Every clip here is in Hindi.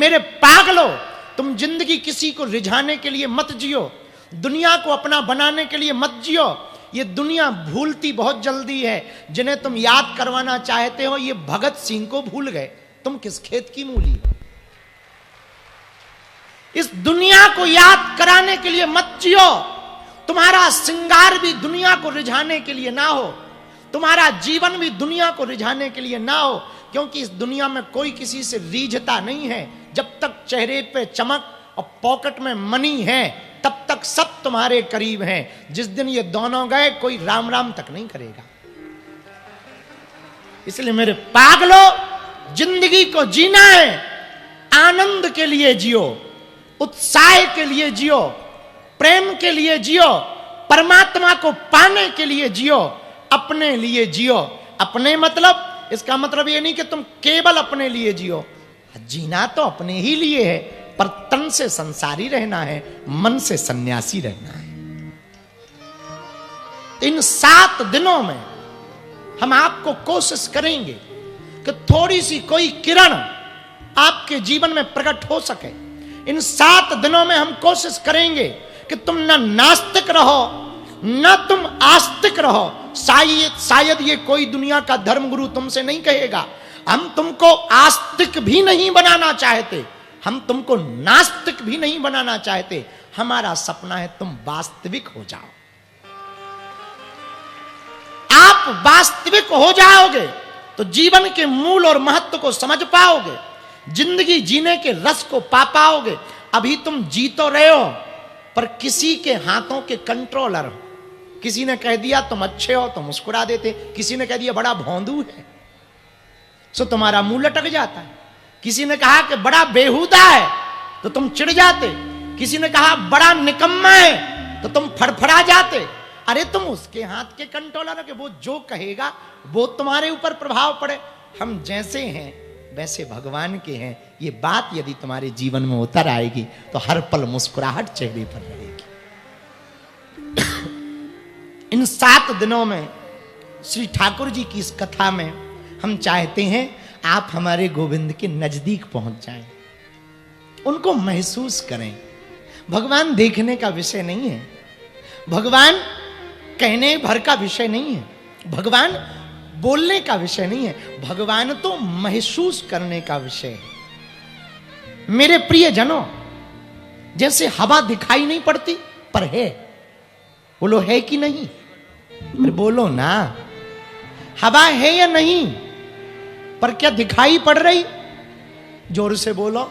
मेरे पागलो, तुम जिंदगी किसी को रिझाने के लिए मत जियो, दुनिया को अपना बनाने के लिए मत जियो। ये दुनिया भूलती बहुत जल्दी है। जिन्हें तुम याद करवाना चाहते हो ये भगत सिंह को भूल गए, तुम किस खेत की मूली हो। इस दुनिया को याद कराने के लिए मत जियो। तुम्हारा श्रृंगार भी दुनिया को रिझाने के लिए ना हो, तुम्हारा जीवन भी दुनिया को रिझाने के लिए ना हो, क्योंकि इस दुनिया में कोई किसी से रीझता नहीं है। जब तक चेहरे पे चमक और पॉकेट में मनी है तब तक सब तुम्हारे करीब हैं। जिस दिन ये दोनों गए कोई राम राम तक नहीं करेगा। इसलिए मेरे पागलो, जिंदगी को जीना है, आनंद के लिए जियो, उत्साह के लिए जियो, प्रेम के लिए जियो, परमात्मा को पाने के लिए जियो, अपने लिए जियो। अपने मतलब, इसका मतलब यह नहीं कि तुम केवल अपने लिए जियो, जीना तो अपने ही लिए है, पर तन से संसारी रहना है, मन से सन्यासी रहना है। इन 7 दिनों में हम आपको कोशिश करेंगे कि थोड़ी सी कोई किरण आपके जीवन में प्रकट हो सके। इन 7 दिनों में हम कोशिश करेंगे कि तुम न नास्तिक रहो न तुम आस्तिक रहो। शायद ये कोई दुनिया का धर्मगुरु तुमसे नहीं कहेगा। हम तुमको आस्तिक भी नहीं बनाना चाहते, हम तुमको नास्तिक भी नहीं बनाना चाहते। हमारा सपना है तुम वास्तविक हो जाओ। आप वास्तविक हो जाओगे तो जीवन के मूल और महत्व को समझ पाओगे, जिंदगी जीने के रस को पा पाओगे। अभी तुम जी तो रहे हो पर किसी के हाथों के कंट्रोलर हो। किसी ने कह दिया तुम अच्छे हो तो मुस्कुरा देते, किसी ने कह दिया बड़ा भोंदू है सो तुम्हारा मुंह लटक जाता है। किसी ने कहा कि बड़ा बेहुदा है तो तुम चिढ़ जाते, किसी ने कहा बड़ा निकम्मा है तो तुम फड़फड़ा जाते। अरे तुम उसके हाथ के कंट्रोलर हो कि वो जो कहेगा वो तुम्हारे ऊपर प्रभाव पड़े। हम जैसे हैं वैसे भगवान के हैं, ये बात यदि तुम्हारे जीवन में उतर आएगी तो हर पल मुस्कुराहट चेहरे पर रहेगी। इन 7 दिनों में श्री ठाकुर जी की इस कथा में हम चाहते हैं आप हमारे गोविंद के नजदीक पहुंच जाएं, उनको महसूस करें। भगवान देखने का विषय नहीं है, भगवान कहने भर का विषय नहीं है, भगवान बोलने का विषय नहीं है, भगवान तो महसूस करने का विषय है। मेरे प्रिय जनों, जैसे हवा दिखाई नहीं पड़ती पर है, बोलो है कि नहीं? अरे बोलो ना, हवा है या नहीं? पर क्या दिखाई पड़ रही? जोर से बोलो।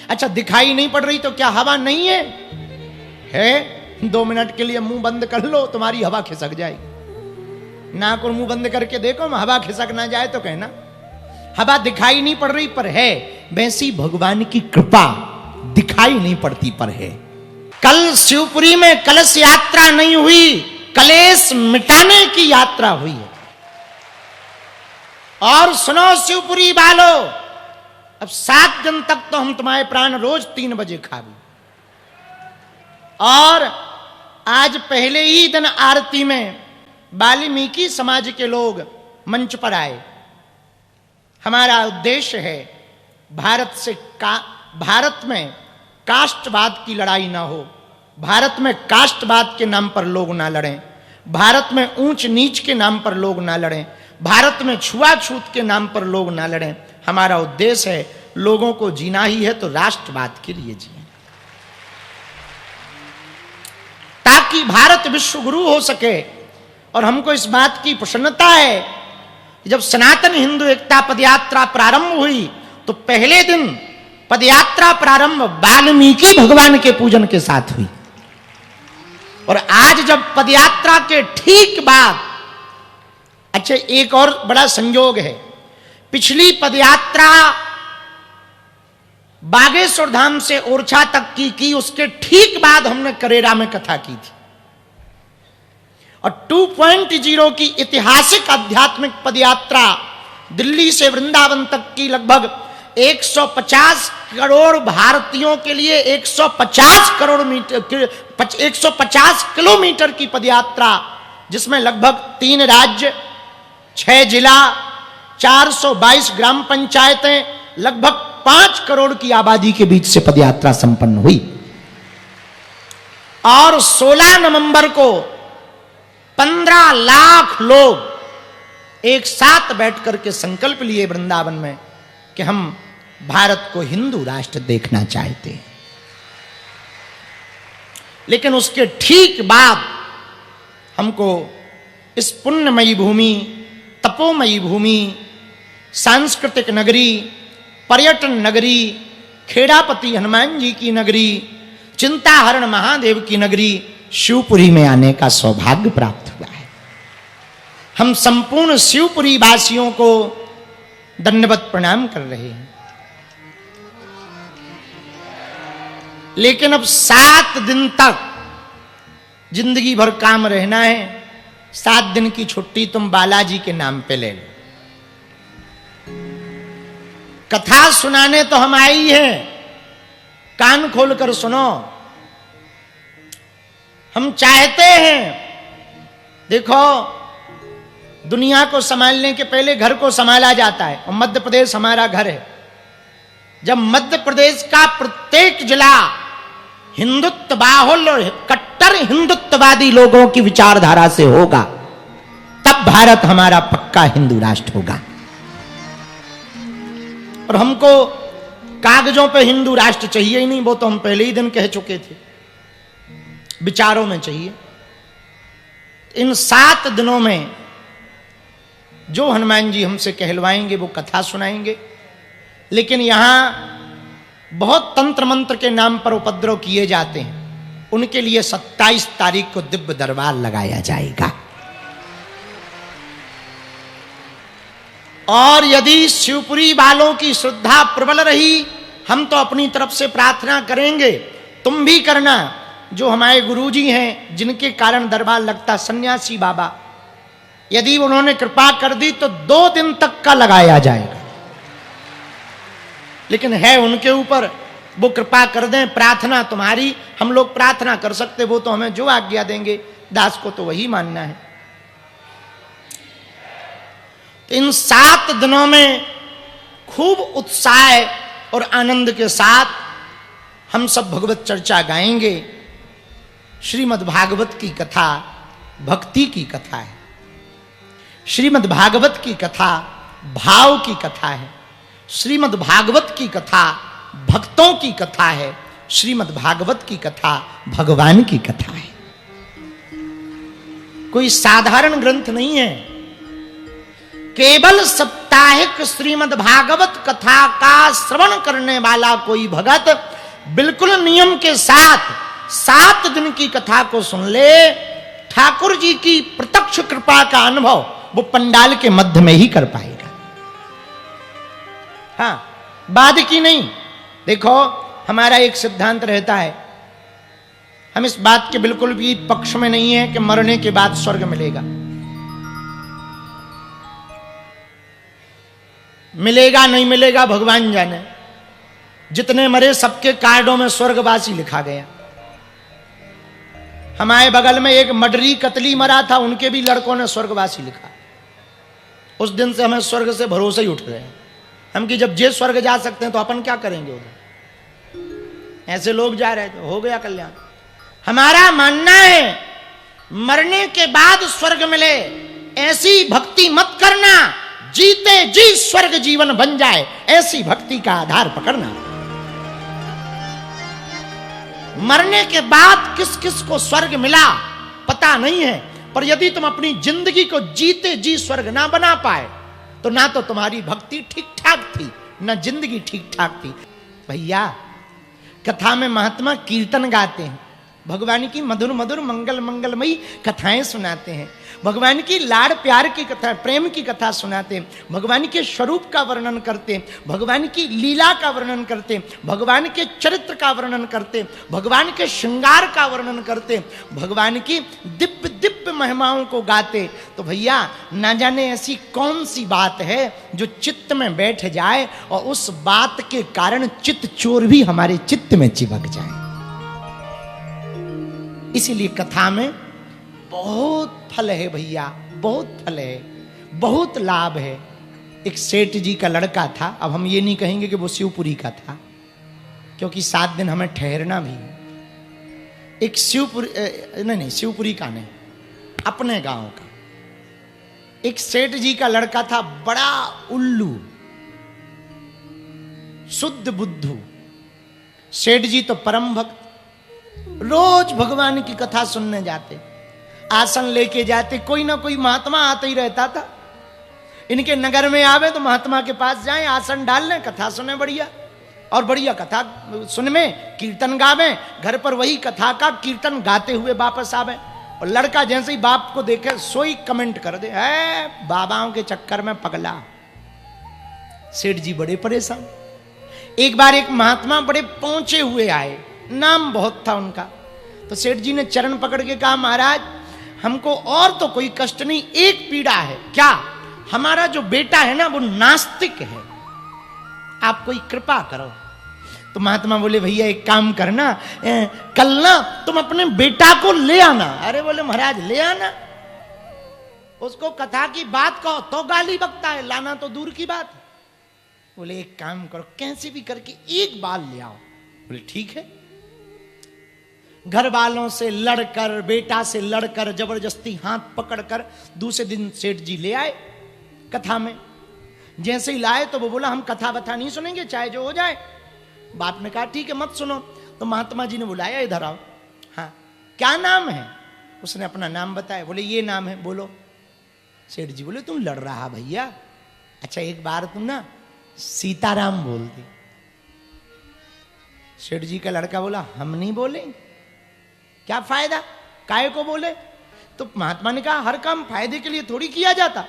अच्छा दिखाई नहीं पड़ रही तो क्या हवा नहीं है? है। 2 मिनट के लिए मुंह बंद कर लो, तुम्हारी हवा खिसक जाएगी। नाक और मुंह बंद करके देखो, हवा खिसक ना जाए तो कहना। हवा दिखाई नहीं पड़ रही पर है, वैसी भगवान की कृपा दिखाई नहीं पड़ती पर है। कल शिवपुरी में कलश यात्रा नहीं हुई, कलेश मिटाने की यात्रा हुई है। और सुनो शिवपुरी वालों, अब 7 दिन तक तो हम तुम्हारे प्राण रोज 3 बजे खावे। और आज पहले ही दिन आरती में वाल्मीकि समाज के लोग मंच पर आए। हमारा उद्देश्य है भारत में कास्टवाद की लड़ाई ना हो, भारत में कास्टवाद के नाम पर लोग ना लड़ें, भारत में ऊंच नीच के नाम पर लोग ना लड़ें, भारत में छुआछूत के नाम पर लोग ना लड़ें। हमारा उद्देश्य है लोगों को जीना ही है तो राष्ट्रवाद के लिए जिए, ताकि भारत विश्व गुरु हो सके। और हमको इस बात की प्रसन्नता है कि जब सनातन हिंदू एकता पदयात्रा प्रारंभ हुई तो पहले दिन पदयात्रा प्रारंभ वाल्मीकि भगवान के पूजन के साथ हुई। और आज जब पदयात्रा के ठीक बाद, अच्छा एक और बड़ा संयोग है, पिछली पदयात्रा बागेश्वर धाम से ओरछा तक की उसके ठीक बाद हमने करेरा में कथा की थी। और 2.0 की ऐतिहासिक आध्यात्मिक पदयात्रा दिल्ली से वृंदावन तक की लगभग 150 करोड़ भारतीयों के लिए 150 किलोमीटर की पदयात्रा, जिसमें लगभग 3 राज्य, 6 जिला, 422 ग्राम पंचायतें, लगभग 5 करोड़ की आबादी के बीच से पदयात्रा संपन्न हुई। और 16 नवंबर को 15 लाख लोग एक साथ बैठ करके संकल्प लिए वृंदावन में कि हम भारत को हिंदू राष्ट्र देखना चाहते हैं। लेकिन उसके ठीक बाद हमको इस पुण्यमयी भूमि, तपोमयी भूमि, सांस्कृतिक नगरी, पर्यटन नगरी, खेड़ापति हनुमान जी की नगरी, चिंताहरण महादेव की नगरी शिवपुरी में आने का सौभाग्य प्राप्त हुआ है। हम संपूर्ण शिवपुरी वासियों को दंडवत प्रणाम कर रहे हैं। लेकिन अब 7 दिन तक जिंदगी भर काम रहना है। 7 दिन की छुट्टी तुम बालाजी के नाम पे ले लो। कथा सुनाने तो हम आई हैं, कान खोलकर सुनो। हम चाहते हैं, देखो, दुनिया को संभालने के पहले घर को संभाला जाता है, और मध्य प्रदेश हमारा घर है। जब मध्य प्रदेश का प्रत्येक जिला हिंदुत्व बाहुल और कट्टर हिंदुत्ववादी लोगों की विचारधारा से होगा, तब भारत हमारा पक्का हिंदू राष्ट्र होगा। और हमको कागजों पे हिंदू राष्ट्र चाहिए ही नहीं, वो तो हम पहले ही दिन कह चुके थे, विचारों में चाहिए। इन 7 दिनों में जो हनुमान जी हमसे कहलवाएंगे वो कथा सुनाएंगे। लेकिन यहां बहुत तंत्र मंत्र के नाम पर उपद्रव किए जाते हैं, उनके लिए 27 तारीख को दिव्य दरबार लगाया जाएगा। और यदि शिवपुरी वालों की श्रद्धा प्रबल रही, हम तो अपनी तरफ से प्रार्थना करेंगे, तुम भी करना। जो हमारे गुरुजी हैं, जिनके कारण दरबार लगता, सन्यासी बाबा, यदि उन्होंने कृपा कर दी तो 2 दिन तक का लगाया जाएगा। लेकिन है उनके ऊपर, वो कृपा कर दें। प्रार्थना तुम्हारी, हम लोग प्रार्थना कर सकते, वो तो हमें जो आज्ञा देंगे, दास को तो वही मानना है। तो इन 7 दिनों में खूब उत्साह और आनंद के साथ हम सब भगवत चर्चा गाएंगे। श्रीमद् भागवत की कथा भक्ति की कथा है। श्रीमद् भागवत की कथा भाव की कथा है। श्रीमद् भागवत की कथा भक्तों की कथा है। श्रीमद् भागवत की कथा भगवान की कथा है। कोई साधारण ग्रंथ नहीं है। केवल साप्ताहिक श्रीमद् भागवत कथा का श्रवण करने वाला कोई भगत बिल्कुल नियम के साथ 7 दिन की कथा को सुन ले, ठाकुर जी की प्रत्यक्ष कृपा का अनुभव वो पंडाल के मध्य में ही कर पाएगा। हाँ, बाद की नहीं। देखो, हमारा एक सिद्धांत रहता है, हम इस बात के बिल्कुल भी पक्ष में नहीं है कि मरने के बाद स्वर्ग मिलेगा। मिलेगा नहीं मिलेगा भगवान जाने। जितने मरे सबके कार्डों में स्वर्गवासी लिखा गया। हमारे बगल में एक मडरी कतली मरा था, उनके भी लड़कों ने स्वर्गवासी लिखा। उस दिन से हमें स्वर्ग से भरोसे ही उठ रहे हैं हम कि जब जे स्वर्ग जा सकते हैं तो अपन क्या करेंगे उधर। ऐसे लोग जा रहे थे, हो गया कल्याण। हमारा मानना है मरने के बाद स्वर्ग मिले, ऐसी भक्ति मत करना जीते जी स्वर्ग जीवन बन जाए, ऐसी भक्ति का आधार पकड़ना। मरने के बाद किस किस को स्वर्ग मिला पता नहीं है, पर यदि तुम अपनी जिंदगी को जीते जी स्वर्ग ना बना पाए तो ना तो तुम्हारी भक्ति ठीक ठाक थी, ना जिंदगी ठीक ठाक थी। भैया, कथा में महात्मा कीर्तन गाते हैं, भगवान की मधुर मधुर मंगल मंगलमयी कथाएं सुनाते हैं, भगवान की लाड़ प्यार की कथा, प्रेम की कथा सुनाते हैं, भगवान के स्वरूप का वर्णन करते हैं, भगवान की लीला का वर्णन करते हैं, भगवान के चरित्र का वर्णन करते हैं, भगवान के श्रृंगार का वर्णन करते हैं, भगवान की दिव्य दिव्य महिमाओं को गाते। तो भैया, ना जाने ऐसी कौन सी बात है जो चित्त में बैठ जाए और उस बात के कारण चित्त चोर भी हमारे चित्त में चिपक जाए। इसीलिए कथा में बहुत फल है भैया, बहुत फल है, बहुत लाभ है। एक सेठ जी का लड़का था। अब हम ये नहीं कहेंगे कि वो शिवपुरी का था, क्योंकि 7 दिन हमें ठहरना भी है। एक शिवपुरी नहीं, शिवपुरी का नहीं, अपने गांव का एक सेठ जी का लड़का था, बड़ा उल्लू, शुद्ध बुद्धू। सेठ जी तो परम भक्त, रोज भगवान की कथा सुनने जाते, आसन लेके जाते, कोई ना कोई महात्मा आता ही रहता था। इनके नगर में आवे तो महात्मा के पास जाएं, आसन डाल लें, कथा सुने बढ़िया, और बढ़िया कथा सुन में कीर्तन गावे, घर पर वही कथा का कीर्तन गाते हुए वापस आवे। और लड़का जैसे ही बाप को देखे सोई कमेंट कर दे, है बाबाओं के चक्कर में पगला। सेठ जी बड़े परेशान। एक बार एक महात्मा बड़े पहुंचे हुए आए, नाम बहुत था उनका। तो सेठ जी ने चरण पकड़ के कहा, महाराज हमको और तो कोई कष्ट नहीं, एक पीड़ा है। क्या? हमारा जो बेटा है ना वो नास्तिक है, आप कोई कृपा करो। तो महात्मा बोले, भैया एक काम करना, कल ना तुम अपने बेटा को ले आना। अरे बोले महाराज ले आना, उसको कथा की बात कहो तो गाली बकता है, लाना तो दूर की बात। बोले एक काम करो, कैसे भी करके एक बार ले आओ। बोले ठीक है। घर वालों से लड़कर, बेटा से लड़कर, जबरदस्ती हाथ पकड़कर दूसरे दिन सेठ जी ले आए कथा में। जैसे ही लाए तो वो बोला, हम कथा बथा नहीं सुनेंगे, चाहे जो हो जाए। बाप ने कहा ठीक है मत सुनो। तो महात्मा जी ने बुलाया, इधर आओ। हाँ क्या नाम है? उसने अपना नाम बताया। बोले ये नाम है, बोलो। सेठ जी बोले तुम लड़ रहा भैया, अच्छा एक बार तुम ना सीताराम बोल दी। सेठ जी का लड़का बोला, हम नहीं बोले, क्या फायदा, काहे को बोले? तो महात्मा ने कहा, हर काम फायदे के लिए थोड़ी किया जाता,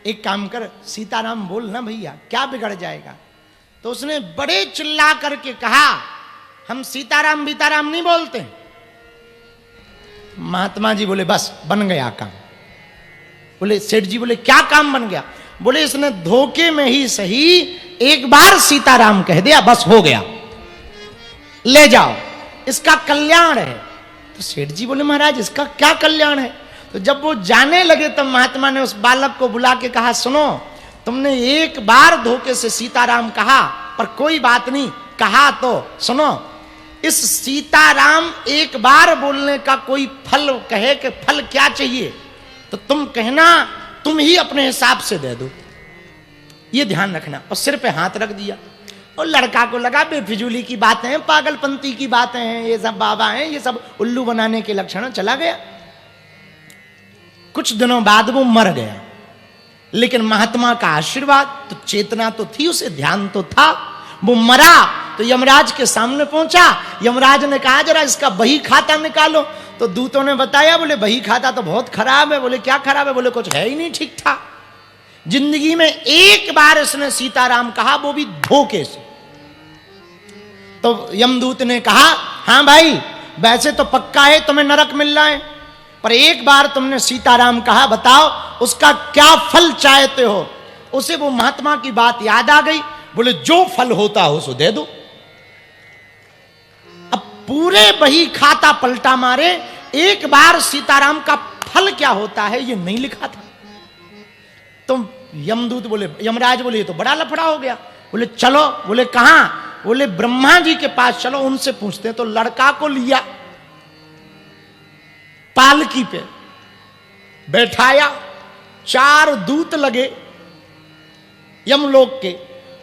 एक काम कर सीताराम बोल ना भैया, क्या बिगड़ जाएगा। तो उसने बड़े चिल्ला करके कहा, हम सीताराम बीताराम नहीं बोलते। महात्मा जी बोले बस बन गया काम। बोले सेठ जी बोले क्या काम बन गया? बोले इसने धोखे में ही सही एक बार सीताराम कह दिया, बस हो गया, ले जाओ, इसका कल्याण है। तो सेठ जी बोले महाराज इसका क्या कल्याण है? तो जब वो जाने लगे तब महात्मा ने उस बालक को बुला के कहा, सुनो तुमने एक बार धोखे से सीताराम कहा, पर कोई बात नहीं, कहा तो सुनो, इस सीताराम एक बार बोलने का कोई फल कहे कि फल क्या चाहिए, तो तुम कहना तुम ही अपने हिसाब से दे दो, ये ध्यान रखना। और सिर पे हाथ रख दिया। और लड़का को लगा बेफिजूली की बातें हैं, पागलपंती की बातें हैं, ये सब बाबा हैं, ये सब उल्लू बनाने के लक्षण। चला गया। कुछ दिनों बाद वो मर गया, लेकिन महात्मा का आशीर्वाद तो, चेतना तो थी उसे, ध्यान तो था। वो मरा तो यमराज के सामने पहुंचा। यमराज ने कहा जरा इसका बही खाता निकालो। तो दूतों ने बताया, बोले बही खाता तो बहुत खराब है। बोले क्या खराब है? बोले कुछ है ही नहीं ठीक ठाक। जिंदगी में एक बार इसने सीताराम कहा, वो भी धोखे से। तो यमदूत ने कहा, हां भाई वैसे तो पक्का है तुम्हें नरक मिल रहा है, पर एक बार तुमने सीताराम कहा, बताओ उसका क्या फल चाहते हो? उसे वो महात्मा की बात याद आ गई। बोले जो फल होता हो सो दे दो। अब पूरे बही खाता पलटा मारे, एक बार सीताराम का फल क्या होता है ये नहीं लिखा था। तो यमदूत बोले, यमराज बोले ये तो बड़ा लफड़ा हो गया। बोले चलो। बोले कहां? बोले ब्रह्मा जी के पास चलो, उनसे पूछते हैं। तो लड़का को लिया, पालकी पे बैठाया, 4 दूत लगे यमलोक के,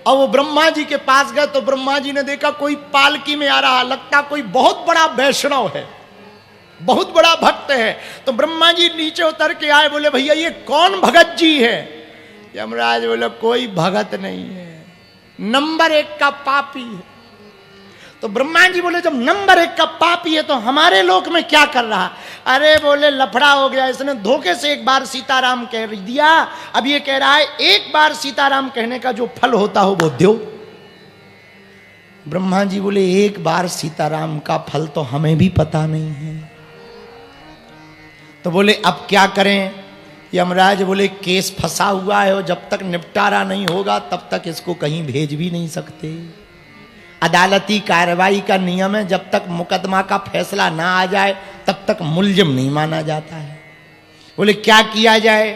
और वो ब्रह्मा जी के पास गए। तो ब्रह्मा जी ने देखा कोई पालकी में आ रहा, लगता कोई बहुत बड़ा वैष्णव है, बहुत बड़ा भक्त है। तो ब्रह्मा जी नीचे उतर के आए। बोले भैया ये कौन भगत जी है? यमराज बोले कोई भगत नहीं है, नंबर 1 का पापी है। तो ब्रह्मा जी बोले जब नंबर 1 का पापी है तो हमारे लोक में क्या कर रहा? अरे बोले लफड़ा हो गया, इसने धोखे से एक बार सीताराम कह दिया, अब ये कह रहा है एक बार सीताराम कहने का जो फल होता हो वो दो। ब्रह्मा जी बोले एक बार सीताराम का फल तो हमें भी पता नहीं है। तो बोले अब क्या करें? यमराज बोले केस फंसा हुआ है, जब तक निपटारा नहीं होगा तब तक इसको कहीं भेज भी नहीं सकते। अदालती कार्रवाई का नियम है, जब तक मुकदमा का फैसला ना आ जाए तब तक मुलजिम नहीं माना जाता है। बोले क्या किया जाए?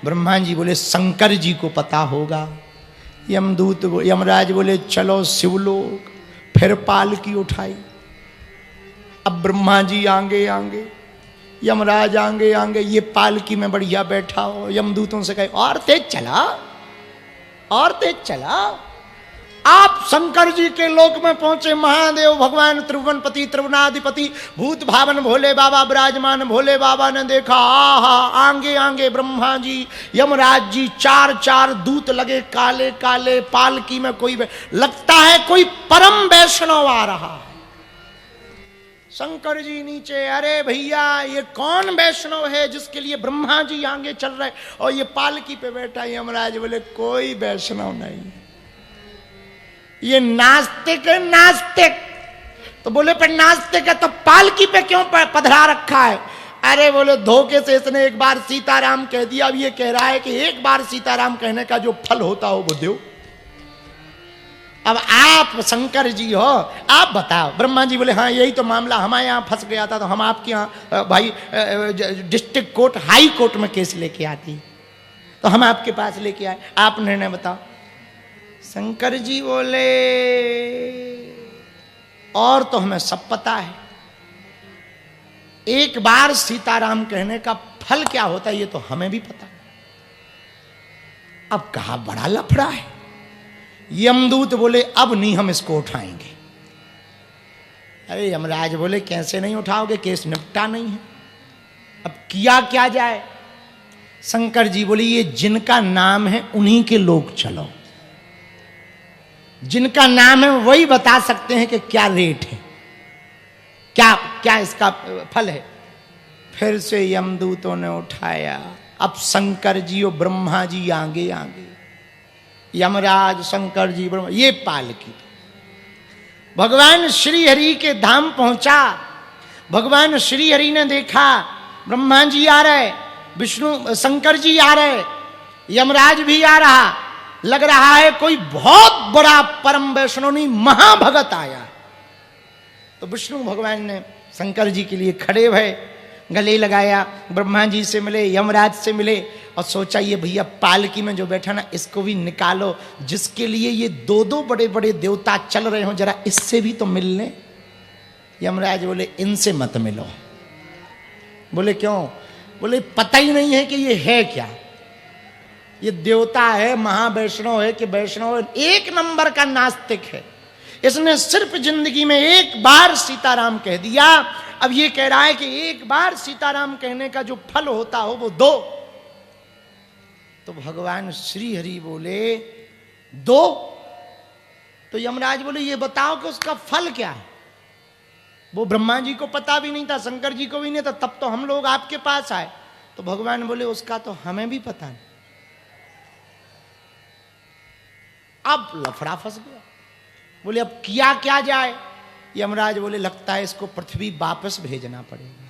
ब्रह्मा जी बोले शंकर जी को पता होगा। यमराज बोले चलो शिवलोक। फिर पालकी उठाई। अब ब्रह्मा जी आगे आगे, यमराज आगे आगे, ये पालकी में बढ़िया बैठा हो। यमदूतों से कहे और तेज चला, और तेज चला। आप शंकर जी के लोक में पहुंचे। महादेव भगवान त्रिभुवनपति त्रिभुवनाधिपति भूत भावन भोले बाबा विराजमान। भोले बाबा ने देखा, आहा, आगे आगे ब्रह्मा जी, यमराज जी, चार चार दूत लगे काले काले। पालकी में कोई लगता है कोई परम वैष्णव आ रहा है। शंकर जी नीचे, अरे भैया ये कौन वैष्णव है जिसके लिए ब्रह्मा जी आगे चल रहे और ये पालकी पे बैठा। यमराज बोले कोई वैष्णव नहीं, ये नास्तिक है, नास्तिक। तो बोले पर नास्तिक है तो पालकी पे क्यों पधरा रखा है? अरे बोले धोखे से इसने एक बार सीताराम कह दिया। अब ये कह रहा है कि एक बार सीताराम कहने का जो फल होता हो वो दो। अब आप शंकर जी हो, आप बताओ। ब्रह्मा जी बोले हाँ यही तो मामला हमारे यहाँ फंस गया था, तो हम आपके यहाँ भाई डिस्ट्रिक्ट कोर्ट हाई कोर्ट में केस लेके आती, तो हम आपके पास लेके आए, आप निर्णय बताओ। शंकर जी बोले और तो हमें सब पता है, एक बार सीताराम कहने का फल क्या होता है ये तो हमें भी पता है। अब कहा बड़ा लफड़ा है। यमदूत बोले अब नहीं हम इसको उठाएंगे। अरे यमराज बोले कैसे नहीं उठाओगे, केस निपटा नहीं है, अब किया क्या जाए। शंकर जी बोले ये जिनका नाम है उन्हीं के लोग चलो, जिनका नाम है वही बता सकते हैं कि क्या रेट है, क्या क्या इसका फल है। फिर से यमदूतों ने उठाया। अब शंकर जी और ब्रह्मा जी आगे आगे, यमराज शंकर जी ब्रह्मा, ये पालकी। भगवान श्री हरि के धाम पहुंचा। भगवान श्री हरि ने देखा ब्रह्मा जी आ रहे, विष्णु शंकर जी आ रहे, यमराज भी आ रहा। लग रहा है कोई बहुत बड़ा परम वैष्णव नहीं महाभगत आया। तो विष्णु भगवान ने शंकर जी के लिए खड़े भय, गले लगाया, ब्रह्मा जी से मिले, यमराज से मिले और सोचा ये भैया पालकी में जो बैठा ना इसको भी निकालो, जिसके लिए ये दो दो बड़े बड़े देवता चल रहे हो, जरा इससे भी तो मिल लें। यमराज बोले इनसे मत मिलो। बोले क्यों? बोले पता ही नहीं है कि ये है क्या, ये देवता है, महावैष्णव है कि वैष्णव है, एक नंबर का नास्तिक है। इसने सिर्फ जिंदगी में एक बार सीताराम कह दिया। अब ये कह रहा है कि एक बार सीताराम कहने का जो फल होता हो वो दो। तो भगवान श्री हरि बोले दो। तो यमराज बोले ये बताओ कि उसका फल क्या है। वो ब्रह्मा जी को पता भी नहीं था, शंकर जी को भी नहीं था, तब तो हम लोग आपके पास आए। तो भगवान बोले उसका तो हमें भी पता नहीं। अब लफड़ा फंस गया। बोले अब किया क्या जाए। यमराज बोले लगता है इसको पृथ्वी वापस भेजना पड़ेगा।